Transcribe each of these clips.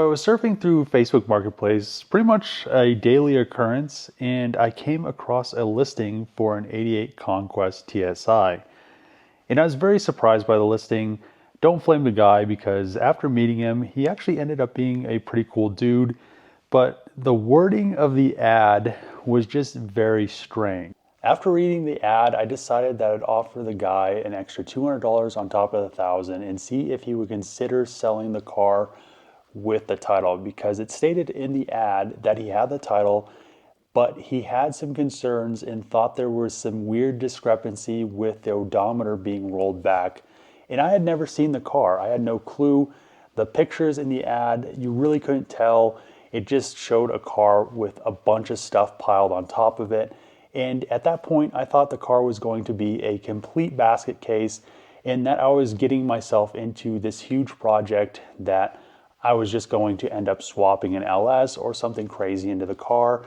I was surfing through Facebook Marketplace, pretty much a daily occurrence, and I came across a listing for an '88 Conquest TSI. And I was very surprised by the listing. Don't flame the guy, because after meeting him, he actually ended up being a pretty cool dude, but the wording of the ad was just very strange. After reading the ad, I decided that I'd offer the guy an extra $200 on top of the $1,000 and see if he would consider selling the car with the title, because it stated in the ad that he had the title, but he had some concerns and thought there was some weird discrepancy with the odometer being rolled back. And I had never seen the car. I had no clue. The pictures in the ad, you really couldn't tell. It just showed a car with a bunch of stuff piled on top of it. And at that point, I thought the car was going to be a complete basket case, and that I was getting myself into this huge project that I was just going to end up swapping an LS or something crazy into the car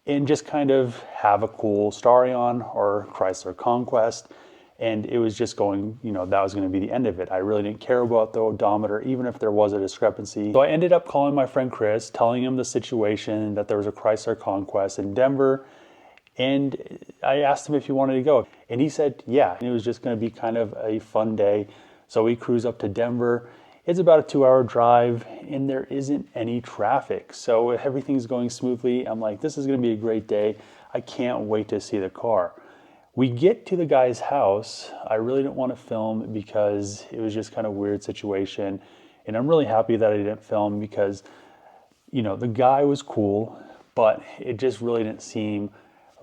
and just kind of have a cool Starion or Chrysler Conquest. And it was just going, that was going to be the end of it. I really didn't care about the odometer, even if there was a discrepancy. So I ended up calling my friend Chris, telling him the situation, that there was a Chrysler Conquest in Denver. And I asked him if he wanted to go. And he said, yeah. And it was just going to be kind of a fun day. So we cruise up to Denver. It's about a 2-hour drive, and there isn't any traffic. So everything's going smoothly. I'm like, this is going to be a great day. I can't wait to see the car. We get to the guy's house. I really didn't want to film because it was just kind of a weird situation. And I'm really happy that I didn't film because, the guy was cool, but it just really didn't seem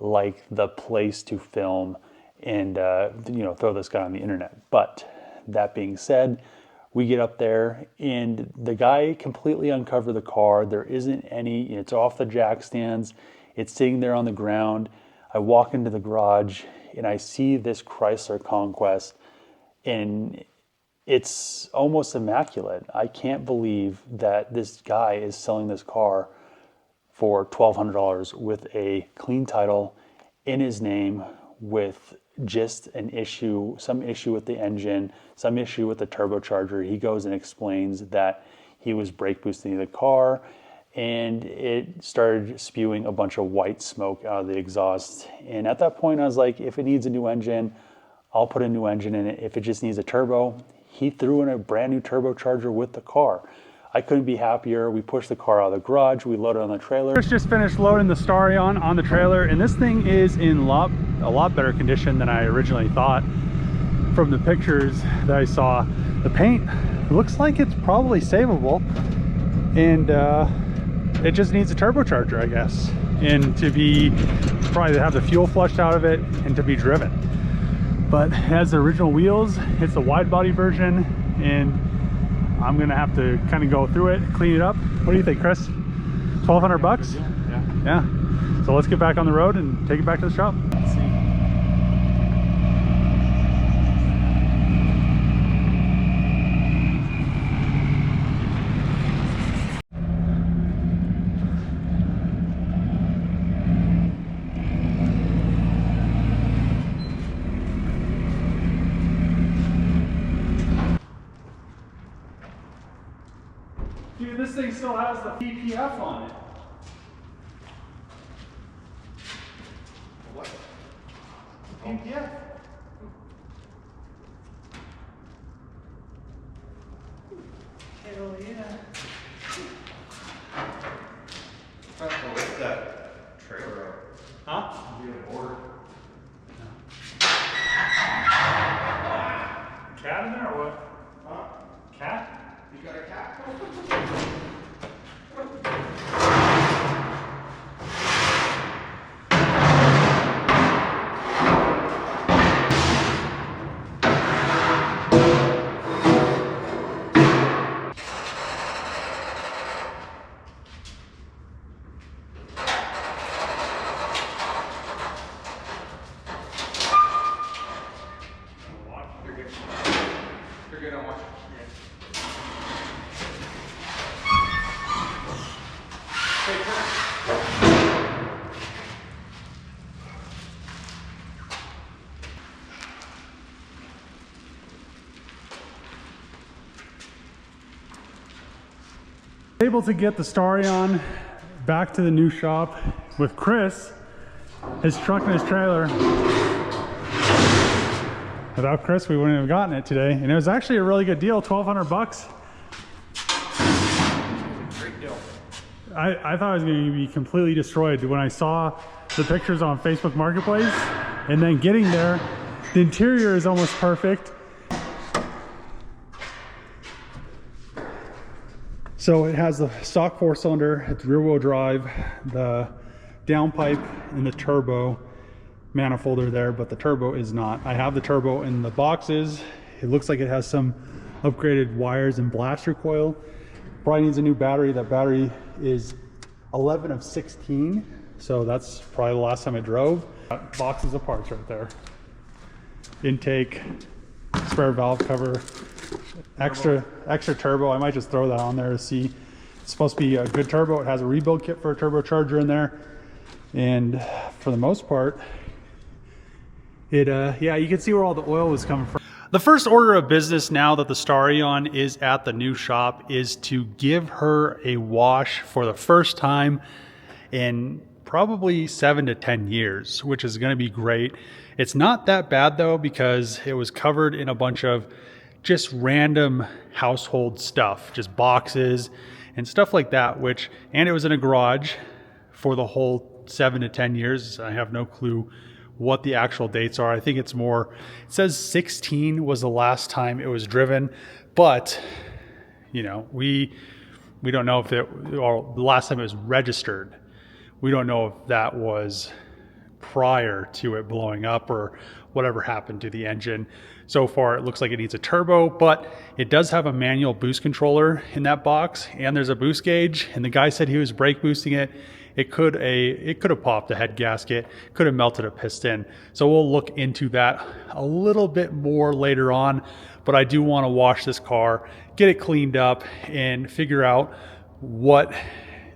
like the place to film and, throw this guy on the internet. But that being said, we get up there and the guy completely uncovered the car. There isn't any, it's off the jack stands. It's sitting there on the ground. I walk into the garage and I see this Chrysler Conquest, and it's almost immaculate. I can't believe that this guy is selling this car for $1,200 with a clean title in his name, with just some issue with the engine, some issue with the turbocharger. He goes and explains that he was brake boosting the car and it started spewing a bunch of white smoke out of the exhaust. And at that point I was like, if it needs a new engine, I'll put a new engine in it. If it just needs a turbo, he threw in a brand new turbocharger with the car. I couldn't be happier. We pushed the car out of the garage, we loaded on the trailer. Chris just finished loading the Starion on the trailer, and this thing is in a lot better condition than I originally thought. From the pictures that I saw, the paint looks like it's probably savable, and it just needs a turbocharger, I guess, and to be probably to have the fuel flushed out of it and to be driven. But it has the original wheels. It's the wide body version, and I'm gonna have to kind of go through it, clean it up. What do you think, Chris? 1,200 bucks? Yeah. So let's get back on the road and take it back to the shop. Let's see. Dude, this thing still has the PPF on it. What? PPF. Hell yeah. What's that trailer? Huh? You have a board. Cat in there or what? Huh? Cat? You got a cat? You're good on watching. Able to get the Starion back to the new shop with Chris, his truck and his trailer. Without Chris, we wouldn't have gotten it today. And it was actually a really good deal, 1,200 bucks. Great deal. I thought I was going to be completely destroyed when I saw the pictures on Facebook Marketplace, and then getting there, the interior is almost perfect. So it has the stock 4-cylinder, it's rear-wheel drive, the downpipe and the turbo manifold are there, but the turbo is not. I have the turbo in the boxes. It looks like it has some upgraded wires and blaster coil. Probably needs a new battery. That battery is 11 of 16, so that's probably the last time I drove. Boxes of parts right there. Intake, spare valve cover, extra turbo. I might just throw that on there to see. It's supposed to be a good turbo. It has a rebuild kit for a turbocharger in there, and for the most part, yeah, you can see where all the oil was coming from. The first order of business now that the Starion is at the new shop is to give her a wash for the first time in probably 7 to 10 years, which is going to be great. It's not that bad though, because it was covered in a bunch of just random household stuff, just boxes and stuff like that, and it was in a garage for the whole 7 to 10 years. I have no clue what the actual dates are. I think it's more, it says 16 was the last time it was driven, but you know, we don't know if or the last time it was registered. We don't know if that was prior to it blowing up or whatever happened to the engine. So far it looks like it needs a turbo, but it does have a manual boost controller in that box, and there's a boost gauge, and the guy said he was brake boosting it. It could have popped a head gasket, could have melted a piston. So we'll look into that a little bit more later on, but I do want to wash this car, get it cleaned up, and figure out what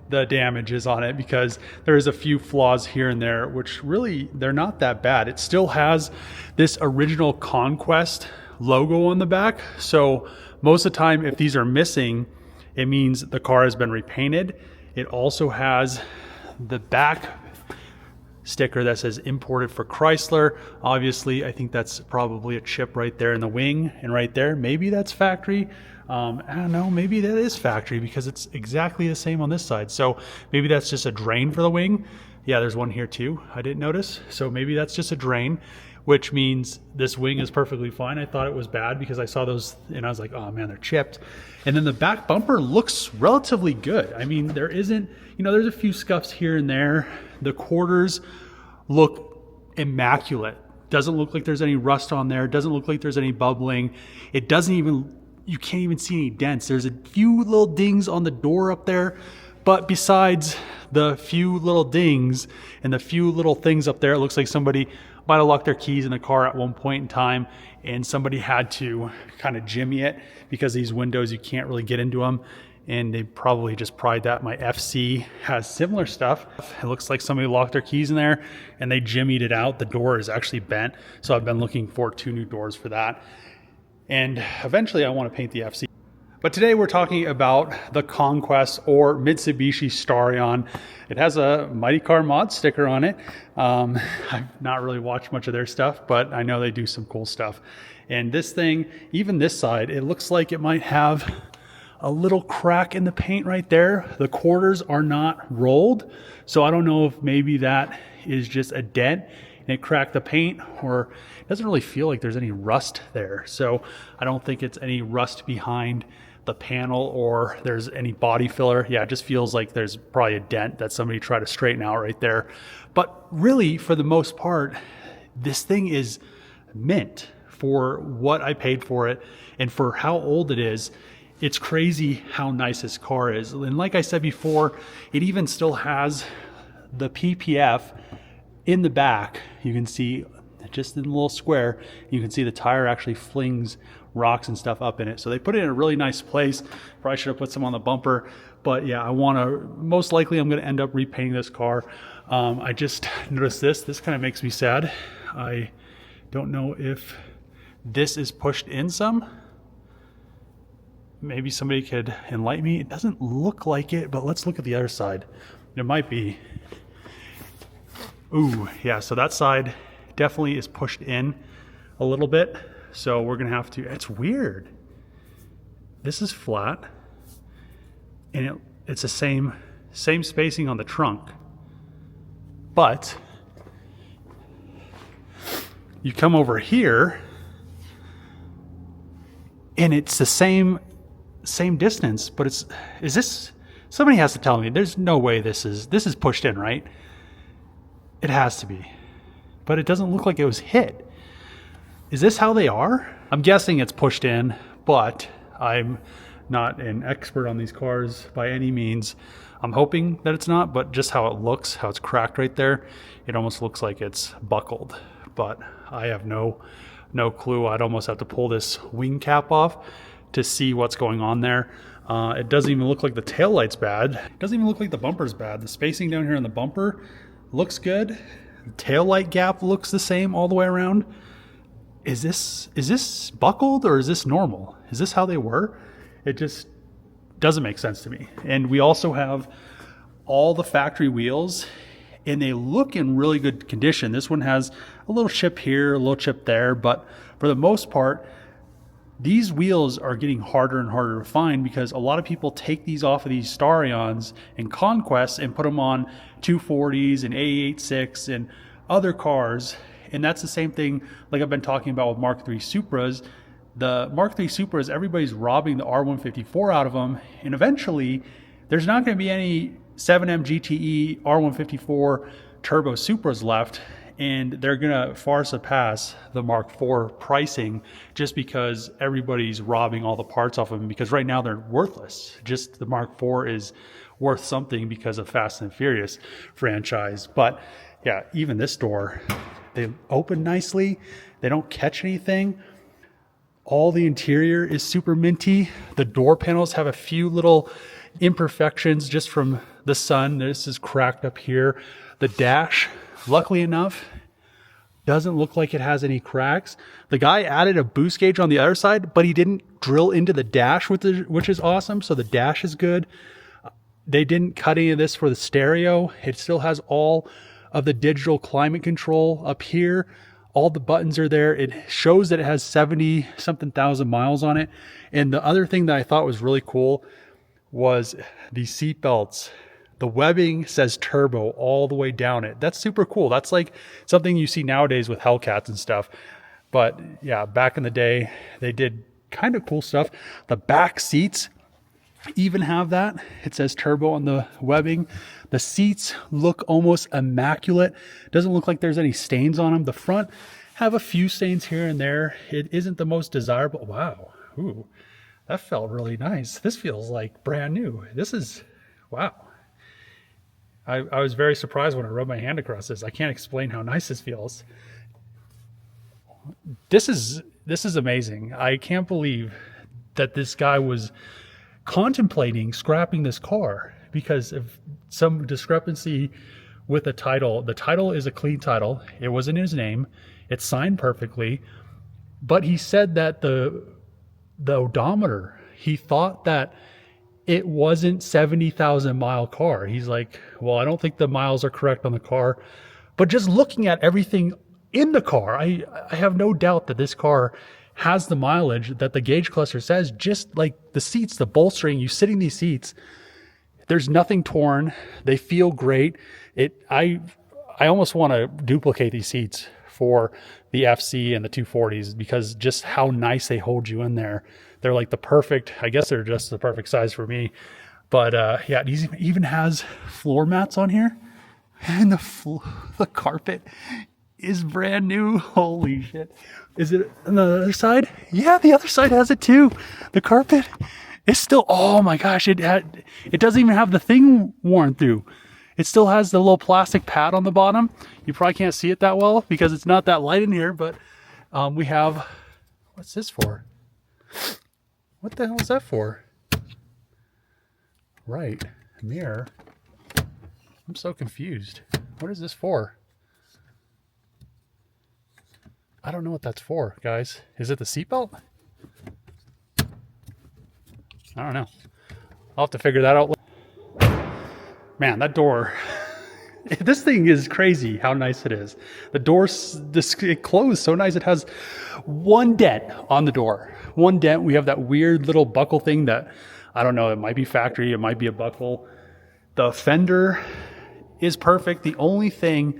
the damage is on it, because there's a few flaws here and there, which really, they're not that bad. It still has this original Conquest logo on the back. So most of the time, if these are missing, it means the car has been repainted. It also has the back sticker that says imported for Chrysler. Obviously, I think that's probably a chip right there in the wing and right there. Maybe that's factory. I don't know, maybe that is factory because it's exactly the same on this side. So maybe that's just a drain for the wing. Yeah, there's one here too, I didn't notice. So maybe that's just a drain, which means this wing is perfectly fine. I thought it was bad because I saw those and I was like, oh man, they're chipped. And then the back bumper looks relatively good. I mean, there isn't, there's a few scuffs here and there. The quarters look immaculate. Doesn't look like there's any rust on there. Doesn't look like there's any bubbling. It doesn't even, you can't even see any dents. There's a few little dings on the door up there, but besides the few little dings and the few little things up there, it looks like somebody might have locked their keys in the car at one point in time and somebody had to kind of jimmy it because these windows, you can't really get into them. And they probably just pried that. My FC has similar stuff. It looks like somebody locked their keys in there and they jimmied it out. The door is actually bent. So I've been looking for 2 new doors for that. And eventually I want to paint the FC. But today we're talking about the Conquest or Mitsubishi Starion. It has a Mighty Car Mod sticker on it. I've not really watched much of their stuff, but I know they do some cool stuff. And this thing, even this side, it looks like it might have a little crack in the paint right there. The quarters are not rolled, so I don't know if maybe that is just a dent and it cracked the paint, or it doesn't really feel like there's any rust there. So I don't think it's any rust behind the panel or there's any body filler. Yeah, it just feels like there's probably a dent that somebody tried to straighten out right there. But really, for the most part, this thing is mint for what I paid for it and for how old it is. It's crazy how nice this car is. And like I said before, it even still has the PPF in the back. You can see just in the little square, you can see the tire actually flings rocks and stuff up in it. So they put it in a really nice place. Probably should have put some on the bumper. But yeah, most likely I'm going to end up repainting this car. I just noticed this kind of makes me sad. I don't know if this is pushed in some. maybe somebody could enlighten me. It doesn't look like it, but let's look at the other side. It might be. Ooh, yeah, so that side definitely is pushed in a little bit. So we're gonna have to, it's weird. This is flat, and it's the same spacing on the trunk. But you come over here, and it's the same distance, but is this, somebody has to tell me, there's no way this is pushed in, right? It has to be, but it doesn't look like it was hit. Is this how they are? I'm guessing it's pushed in, but I'm not an expert on these cars by any means. I'm hoping that it's not, but just how it looks, how it's cracked right there, it almost looks like it's buckled, but I have no clue. I'd almost have to pull this wing cap off to see what's going on there. It doesn't even look like the taillight's bad. It doesn't even look like the bumper's bad. The spacing down here on the bumper looks good. The taillight gap looks the same all the way around. Is this buckled or is this normal? Is this how they were? It just doesn't make sense to me. And we also have all the factory wheels, and they look in really good condition. This one has a little chip here, a little chip there, but for the most part, these wheels are getting harder and harder to find because a lot of people take these off of these Starions and Conquests and put them on 240s and A86 and other cars. And that's the same thing like I've been talking about with Mark III Supras. The Mark III Supras, everybody's robbing the R154 out of them, and eventually there's not going to be any 7M GTE R154 turbo Supras left, and they're going to far surpass the Mark IV pricing just because everybody's robbing all the parts off of them, because right now they're worthless. Just the Mark IV is worth something because of Fast and Furious franchise. But yeah, even this door, they open nicely. They don't catch anything. All the interior is super minty. The door panels have a few little imperfections just from the sun. This is cracked up here. The dash, luckily enough, doesn't look like it has any cracks. The guy added a boost gauge on the other side, but he didn't drill into the dash, which is awesome. So the dash is good. They didn't cut any of this for the stereo. It still has all of the digital climate control up here. All the buttons are there. It shows that it has 70 something thousand miles on it. And the other thing that I thought was really cool was the seat belts. The webbing says turbo all the way down it. That's super cool. That's like something you see nowadays with Hellcats and stuff. But yeah, back in the day, they did kind of cool stuff. The back seats even have that. It says turbo on the webbing. The seats look almost immaculate. Doesn't look like there's any stains on them. The front have a few stains here and there. It isn't the most desirable. Wow. Ooh, that felt really nice. This feels like brand new. This is, wow. I was very surprised when I rubbed my hand across this. I can't explain how nice this feels. This is amazing. I can't believe that this guy was contemplating scrapping this car because of some discrepancy with the title. The title is a clean title. It wasn't his name. It's signed perfectly. But he said that the odometer, he thought that it wasn't 70,000 mile car. He's like, well, I don't think the miles are correct on the car. But just looking at everything in the car, I have no doubt that this car has the mileage that the gauge cluster says. Just like the seats, the bolstering, you sit in these seats, there's nothing torn. They feel great. I almost want to duplicate these seats for the FC and the 240s because just how nice they hold you in there. They're like the perfect, I guess they're just the perfect size for me. But yeah, it even has floor mats on here, and the carpet is brand new. Holy shit. Is it on the other side? Yeah, the other side has it too. The carpet is still, oh my gosh, it doesn't even have the thing worn through. It still has the little plastic pad on the bottom. You probably can't see it that well because it's not that light in here, but we have, what's this for? What the hell is that for? Right, mirror. I'm so confused. What is this for? I don't know what that's for, guys. Is it the seatbelt? I don't know. I'll have to figure that out. Man, that door. This thing is crazy how nice it is. The door, it closed so nice. It has one dent on the door. One dent. We have that weird little buckle thing that, I don't know, it might be factory, it might be a buckle. The fender is perfect. The only thing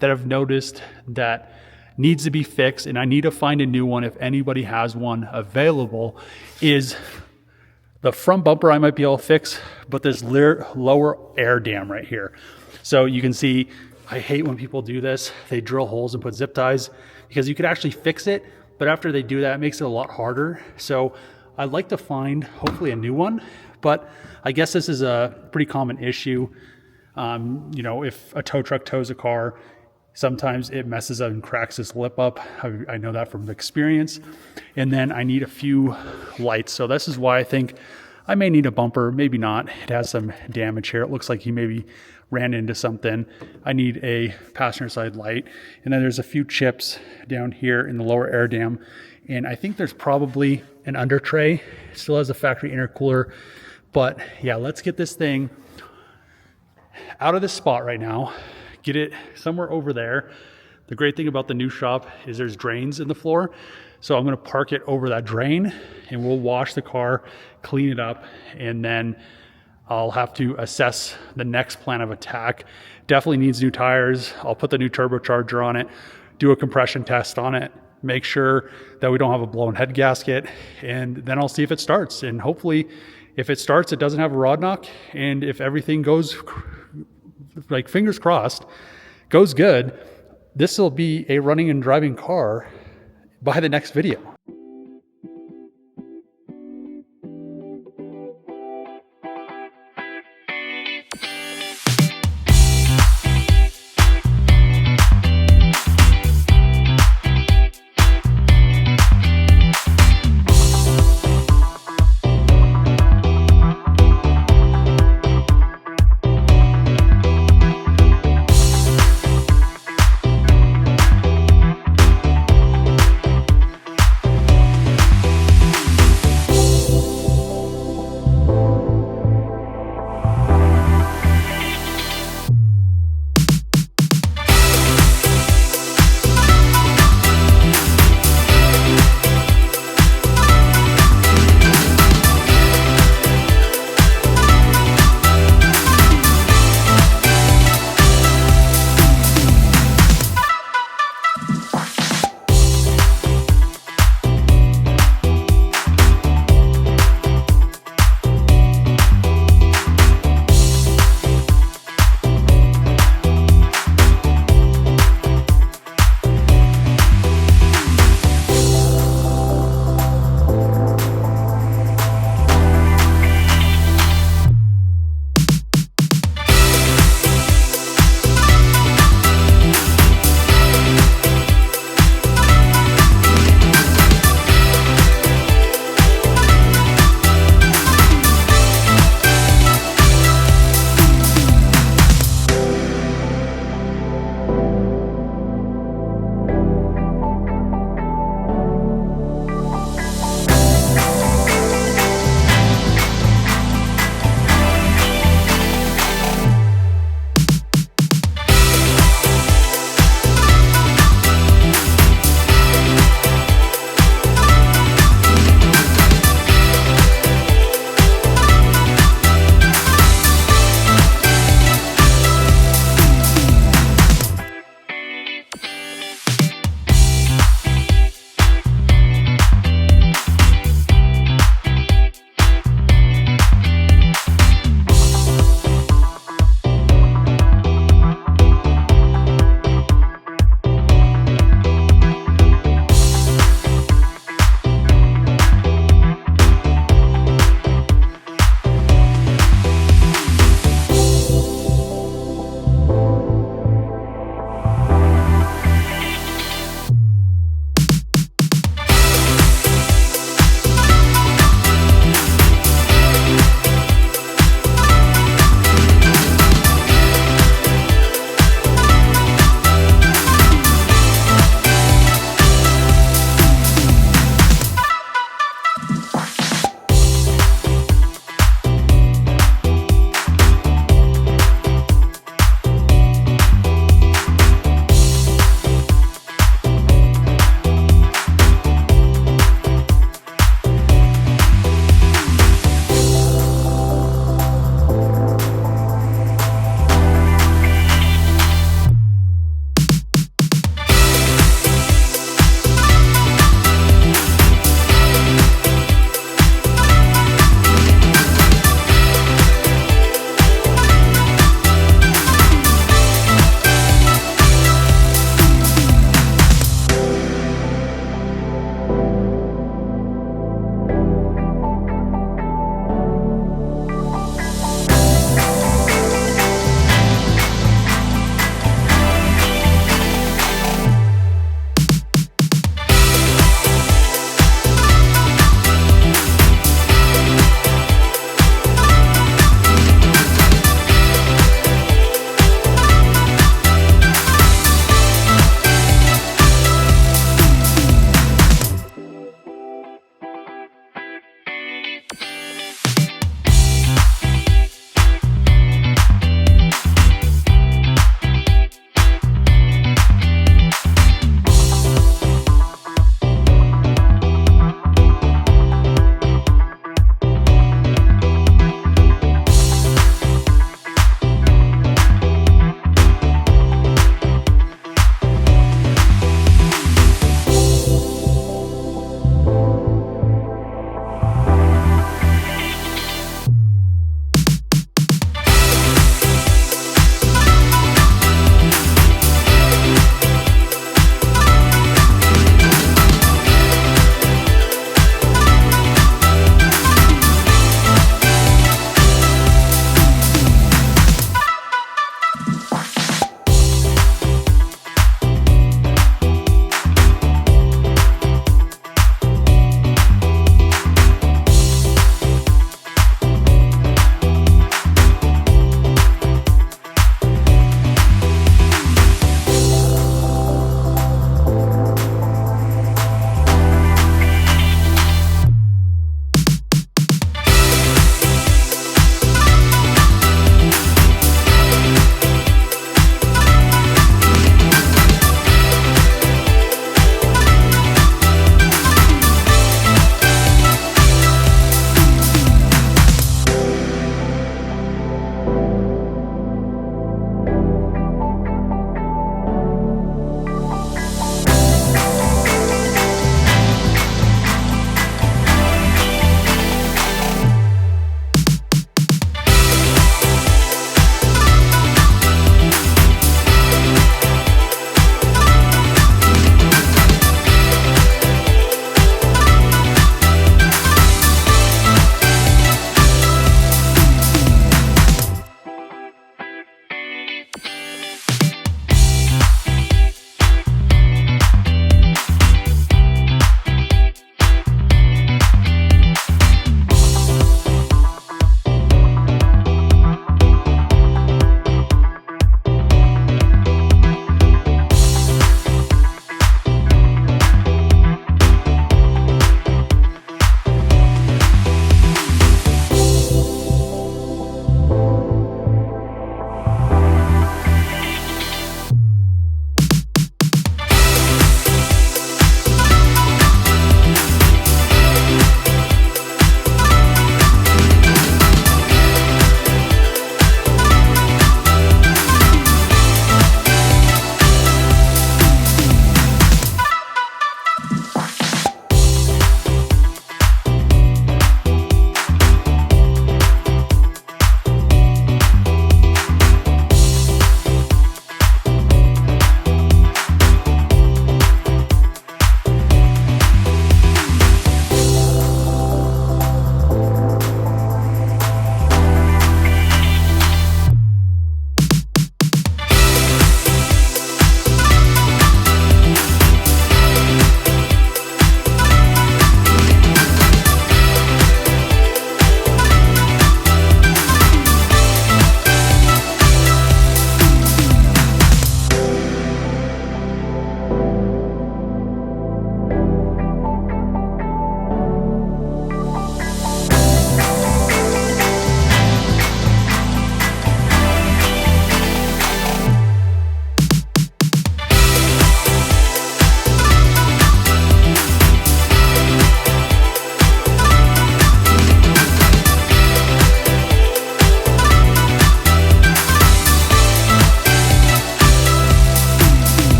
that I've noticed that needs to be fixed, and I need to find a new one if anybody has one available, is the front bumper. I might be able to fix, but this lower air dam right here. So you can see, I hate when people do this. They drill holes and put zip ties, because you could actually fix it, but after they do that, it makes it a lot harder. So I'd like to find hopefully a new one, but I guess this is a pretty common issue. You know, if a tow truck tows a car, sometimes it messes up and cracks this lip up. I know that from experience. And then I need a few lights. So this is why I think I may need a bumper, maybe not. It has some damage here. It looks like he maybe ran into something. I need a passenger side light. And then there's a few chips down here in the lower air dam. And I think there's probably an under tray. It still has a factory intercooler. But yeah, let's get this thing out of this spot right now. Get it somewhere over there. The great thing about the new shop is there's drains in the floor. So I'm going to park it over that drain, and we'll wash the car, clean it up, and then I'll have to assess the next plan of attack. Definitely needs new tires. I'll put the new turbocharger on it, do a compression test on it, make sure that we don't have a blown head gasket, and then I'll see if it starts. And hopefully if it starts, it doesn't have a rod knock, and if everything goes, like fingers crossed, goes good, this will be a running and driving car by the next video.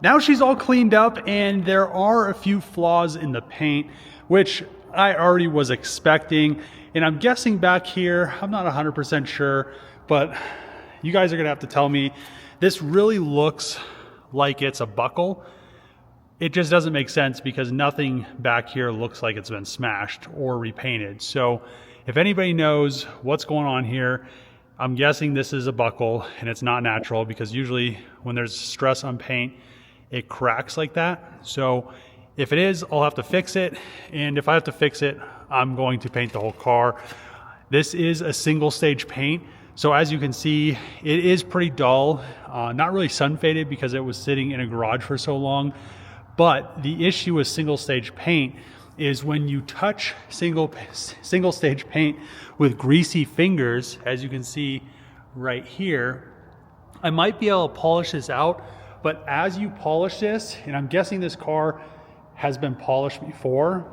now she's all cleaned up, and there are a few flaws in the paint, which I already was expecting. And I'm guessing back here, I'm not 100% sure, but you guys are gonna have to tell me, this really looks like it's a buckle. It just doesn't make sense because nothing back here looks like it's been smashed or repainted. So if anybody knows what's going on here, I'm guessing this is a buckle and it's not natural, because usually when there's stress on paint, it cracks like that. So if it is, I'll have to fix it. And if I have to fix it, I'm going to paint the whole car. This is a single stage paint. So as you can see, it is pretty dull, not really sun faded because it was sitting in a garage for so long. But the issue with single stage paint is when you touch single stage paint with greasy fingers, as you can see right here, I might be able to polish this out, but as you polish this, and I'm guessing this car has been polished before,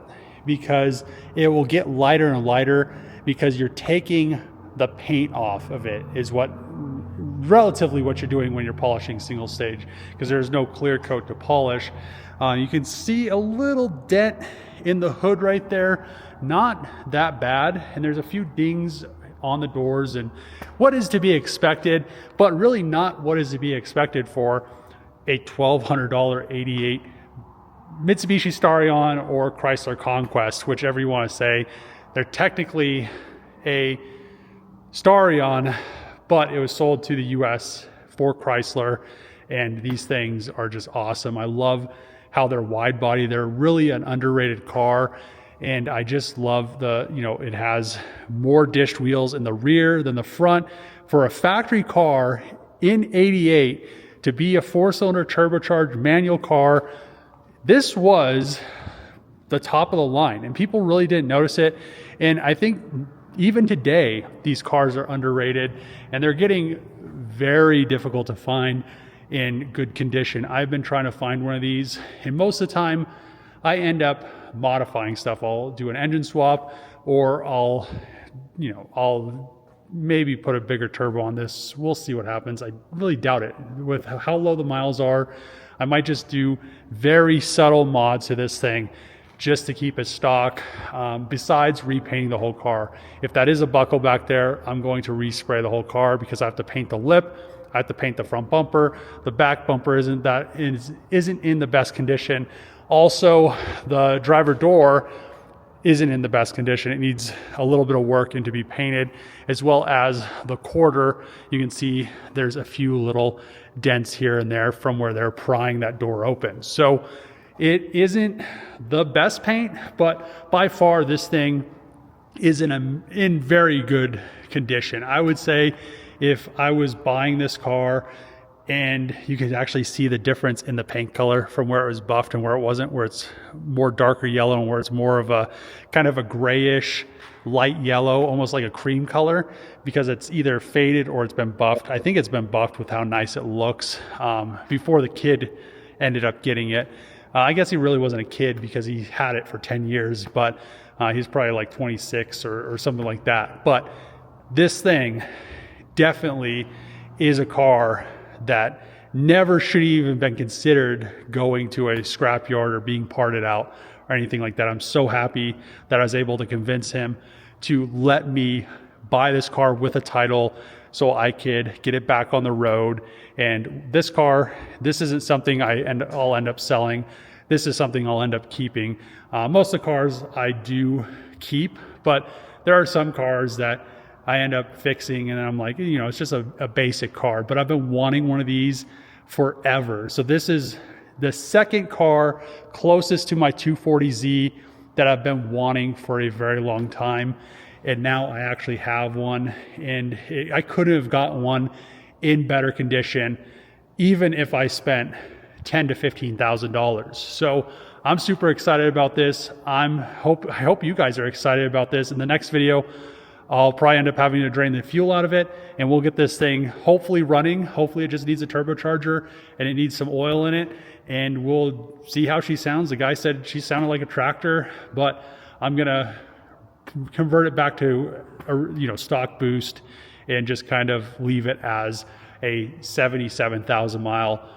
because it will get lighter and lighter because you're taking the paint off of it, is relatively what you're doing when you're polishing single stage, because there's no clear coat to polish. You can see a little dent in the hood right there, not that bad, and there's a few dings on the doors, and what is to be expected, but really not what is to be expected for a $1,200 88 Mitsubishi Starion or Chrysler Conquest, whichever you want to say. They're technically a Starion, but it was sold to the US for Chrysler, and these things are just awesome. I love how they're wide body. They're really an underrated car, and I just love it has more dished wheels in the rear than the front. For a factory car in 88 to be a 4-cylinder turbocharged manual car, this was the top of the line, and people really didn't notice it. And I think even today, these cars are underrated, and they're getting very difficult to find in good condition. I've been trying to find one of these, and most of the time I end up modifying stuff. I'll do an engine swap, or I'll maybe put a bigger turbo on this. We'll see what happens. I really doubt it. With how low the miles are, I might just do very subtle mods to this thing just to keep it stock, besides repainting the whole car. If that is a buckle back there, I'm going to respray the whole car, because I have to paint the lip, I have to paint the front bumper. The back bumper isn't in the best condition. Also, the driver door isn't in the best condition. It needs a little bit of work and to be painted, as well as the quarter. You can see there's a few little dents here and there from where they're prying that door open. So it isn't the best paint, but by far this thing is in very good condition. I would say if I was buying this car, and you can actually see the difference in the paint color from where it was buffed and where it wasn't, where it's more darker yellow and where it's more of a kind of a grayish light yellow, almost like a cream color, because it's either faded or it's been buffed. I think it's been buffed with how nice it looks before the kid ended up getting it. I guess he really wasn't a kid because he had it for 10 years, but he's probably like 26 or something like that. But this thing definitely is a car that never should even been considered going to a scrapyard or being parted out or anything like that. I'm so happy that I was able to convince him to let me buy this car with a title so I could get it back on the road. And this car, this isn't something I'll end up selling. This is something I'll end up keeping. Most of the cars I do keep, but there are some cars that I end up fixing, and I'm like, it's just a basic car, but I've been wanting one of these forever. So this is the second car closest to my 240Z that I've been wanting for a very long time. And now I actually have one, and I couldn't have gotten one in better condition, even if I spent $10,000 to $15,000. So I'm super excited about this. I hope you guys are excited about this. In the next video, I'll probably end up having to drain the fuel out of it, and we'll get this thing hopefully running. Hopefully it just needs a turbocharger and it needs some oil in it, and we'll see how she sounds. The guy said she sounded like a tractor, but I'm gonna convert it back to a stock boost and just kind of leave it as a 77,000 mile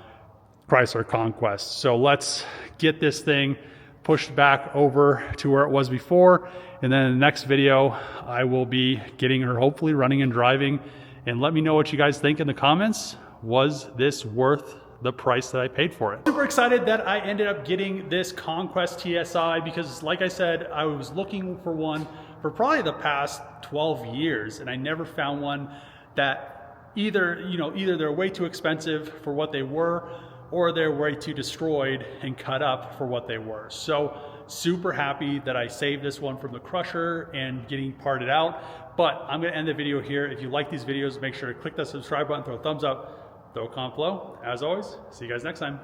Chrysler Conquest. So let's get this thing pushed back over to where it was before. And then in the next video, I will be getting her hopefully running and driving. And let me know what you guys think in the comments. Was this worth the price that I paid for it? Super excited that I ended up getting this Conquest TSI because like I said, I was looking for one for probably the past 12 years and I never found one that either they're way too expensive for what they were or they're way too destroyed and cut up for what they were. So super happy that I saved this one from the crusher and getting parted out. But I'm gonna end the video here. If you like these videos, make sure to click that subscribe button, throw a thumbs up, throw a comment below. As always, see you guys next time.